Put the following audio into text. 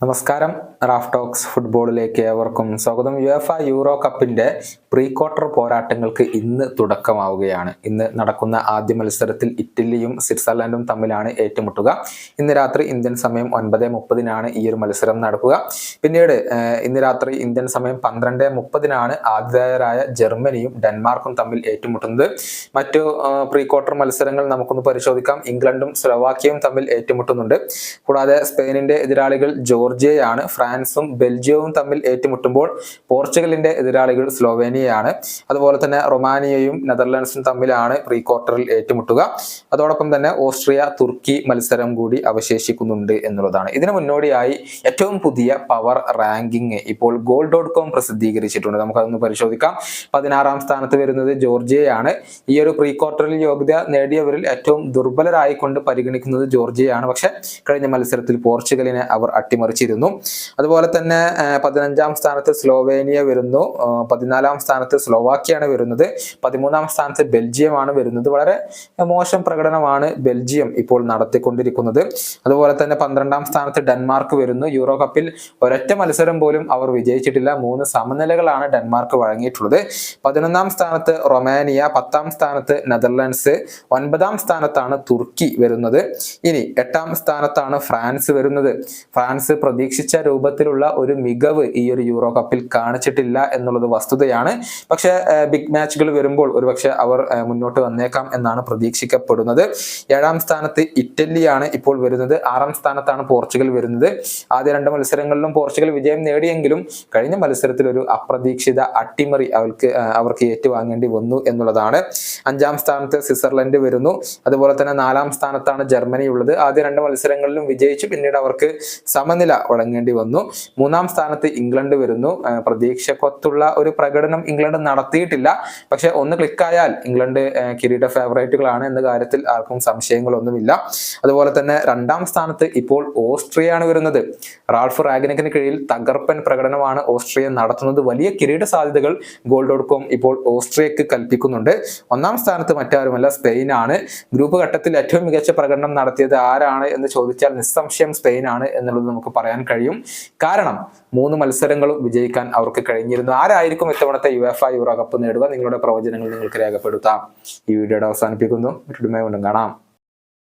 നമസ്കാരം. Raf talks ഫുട്ബോളിലേക്ക് ഏവർക്കും സ്വാഗതം. യുഎഫ യൂറോ കപ്പിന്റെ പ്രീ ക്വാർട്ടർ പോരാട്ടങ്ങൾക്ക് ഇന്ന് തുടക്കമാവുകയാണ്. ഇന്ന് നടക്കുന്ന ആദ്യ മത്സരത്തിൽ ഇറ്റലിയും സ്വിറ്റ്സർലൻഡും തമ്മിലാണ് ഏറ്റുമുട്ടുക. ഇന്ന് രാത്രി ഇന്ത്യൻ സമയം 9:30 ഈ ഒരു മത്സരം നടക്കുക. പിന്നീട് ഇന്ന് രാത്രി ഇന്ത്യൻ സമയം 12:30 ആതിഥേയരായ ജർമ്മനിയും ഡെൻമാർക്കും തമ്മിൽ ഏറ്റുമുട്ടുന്നത്. മറ്റു പ്രീ ക്വാർട്ടർ മത്സരങ്ങൾ നമുക്കൊന്ന് പരിശോധിക്കാം. ഇംഗ്ലണ്ടും സ്ലോവാക്യയും തമ്മിൽ ഏറ്റുമുട്ടുന്നുണ്ട്. കൂടാതെ സ്പെയിനിന്റെ എതിരാളികൾ ജോർജിയയാണ്. ഫ്രാൻസും ബെൽജിയവും തമ്മിൽ ഏറ്റുമുട്ടുമ്പോൾ പോർച്ചുഗലിന്റെ എതിരാളികൾ സ്ലോവേനിയയാണ്. അതുപോലെ തന്നെ റൊമാനിയയും നെതർലൻഡ്സും തമ്മിലാണ് പ്രീ ക്വാർട്ടറിൽ ഏറ്റുമുട്ടുക. അതോടൊപ്പം തന്നെ ഓസ്ട്രിയ തുർക്കി മത്സരം കൂടി അവശേഷിക്കുന്നുണ്ട് എന്നുള്ളതാണ്. ഇതിനു മുന്നോടിയായി ഏറ്റവും പുതിയ പവർ റാങ്കിങ് ഇപ്പോൾ goal.com പ്രസിദ്ധീകരിച്ചിട്ടുണ്ട്. നമുക്കതൊന്ന് പരിശോധിക്കാം. 16ാം സ്ഥാനത്ത് വരുന്നത് ജോർജിയയാണ്. ഈ ഒരു പ്രീ ക്വാർട്ടറിൽ യോഗ്യത നേടിയവരിൽ ഏറ്റവും ദുർബലരായിക്കൊണ്ട് പരിഗണിക്കുന്നത് ജോർജിയയാണ്. പക്ഷെ കഴിഞ്ഞ മത്സരത്തിൽ പോർച്ചുഗലിനെ അവർ അട്ടിമറിച്ചിരുന്നു. അതുപോലെ തന്നെ 15ാം സ്ഥാനത്ത് സ്ലോവേനിയ വരുന്നു. 14ാം സ്ഥാനത്ത് സ്ലോവാക്യയാണ് വരുന്നത്. 13ാം സ്ഥാനത്ത് ബെൽജിയമാണ് വരുന്നത്. വളരെ മോശം പ്രകടനമാണ് ബെൽജിയം ഇപ്പോൾ നടത്തിക്കൊണ്ടിരിക്കുന്നത്. അതുപോലെ തന്നെ 12ാം സ്ഥാനത്ത് ഡെൻമാർക്ക് വരുന്നു. യൂറോ കപ്പിൽ ഒരൊറ്റ മത്സരം പോലും അവർ വിജയിച്ചിട്ടില്ല. 3 സമനിലകളാണ് ഡെൻമാർക്ക് വഴങ്ങിയിട്ടുള്ളത്. 11ാം സ്ഥാനത്ത് റൊമാനിയ, 10ാം സ്ഥാനത്ത് നെതർലൻഡ്സ്, 9ാം സ്ഥാനത്താണ് തുർക്കി വരുന്നത്. ഇനി 8ാം സ്ഥാനത്താണ് ഫ്രാൻസ് വരുന്നത്. ഫ്രാൻസ് പ്രതീക്ഷിച്ച രൂപത്തിലുള്ള ഒരു മികവ് ഈ ഒരു യൂറോ കപ്പിൽ കാണിച്ചിട്ടില്ല എന്നുള്ളത് വസ്തുതയാണ്. പക്ഷെ ബിഗ് മാച്ചുകൾ വരുമ്പോൾ ഒരുപക്ഷെ അവർ മുന്നോട്ട് വന്നേക്കാം എന്നാണ് പ്രതീക്ഷിക്കപ്പെടുന്നത്. 7ാം സ്ഥാനത്ത് ഇറ്റലിയാണ് ഇപ്പോൾ വരുന്നത്. 6ാം സ്ഥാനത്താണ് പോർച്ചുഗൽ വരുന്നത്. ആദ്യ 2 മത്സരങ്ങളിലും പോർച്ചുഗൽ വിജയം നേടിയെങ്കിലും കഴിഞ്ഞ മത്സരത്തിൽ ഒരു അപ്രതീക്ഷിത അട്ടിമറി അവർക്ക് ഏറ്റുവാങ്ങേണ്ടി വന്നു എന്നുള്ളതാണ്. 5ാം സ്ഥാനത്ത് സ്വിറ്റ്സർലൻഡ് വരുന്നു. അതുപോലെ തന്നെ 4ാം സ്ഥാനത്താണ് ജർമ്മനി ഉള്ളത്. ആദ്യ 2 മത്സരങ്ങളിലും വിജയിച്ചു. പിന്നീട് അവർക്ക് സമനില വഴങ്ങേണ്ടി വന്നു. 3ാം സ്ഥാനത്ത് ഇംഗ്ലണ്ട് വരുന്നു. പ്രതീക്ഷക്കൊത്തുള്ള ഒരു പ്രകടനം ഇംഗ്ലണ്ട് നടത്തിയിട്ടില്ല. പക്ഷെ ഒന്ന് ക്ലിക്കായാൽ ഇംഗ്ലണ്ട് കിരീട ഫേവറേറ്റുകളാണ് എന്ന കാര്യത്തിൽ ആർക്കും സംശയങ്ങളൊന്നുമില്ല. അതുപോലെ തന്നെ 2ാം സ്ഥാനത്ത് ഇപ്പോൾ ഓസ്ട്രിയയാണ് വരുന്നത്. റാൾഫ് റാഗ്നിക്കിന് കീഴിൽ തകർപ്പൻ പ്രകടനമാണ് ഓസ്ട്രിയ നടത്തുന്നത്. വലിയ കിരീട സാധ്യതകൾ goal.com ഇപ്പോൾ ഓസ്ട്രിയക്ക് കൽപ്പിക്കുന്നുണ്ട്. 1ാം സ്ഥാനത്ത് മറ്റാരുമല്ല, സ്പെയിനാണ്. ഗ്രൂപ്പ് ഘട്ടത്തിൽ ഏറ്റവും മികച്ച പ്രകടനം നടത്തിയത് ആരാണ് എന്ന് ചോദിച്ചാൽ നിസ്സംശയം സ്പെയിനാണ് എന്നുള്ളത് നമുക്ക് പറയാൻ കഴിയും. കാരണം 3 മത്സരങ്ങളും വിജയിക്കാൻ അവർക്ക് കഴിഞ്ഞിരുന്നു. ആരായിരിക്കും ഇത്തവണത്തെ യുഎഫ യൂറോ കപ്പ് നേടുക? നിങ്ങളുടെ പ്രവചനങ്ങൾ നിങ്ങൾക്ക് രേഖപ്പെടുത്താം. ഈ വീഡിയോയുടെ അവസാനിപ്പിക്കുന്നു. വീണ്ടും കാണാം.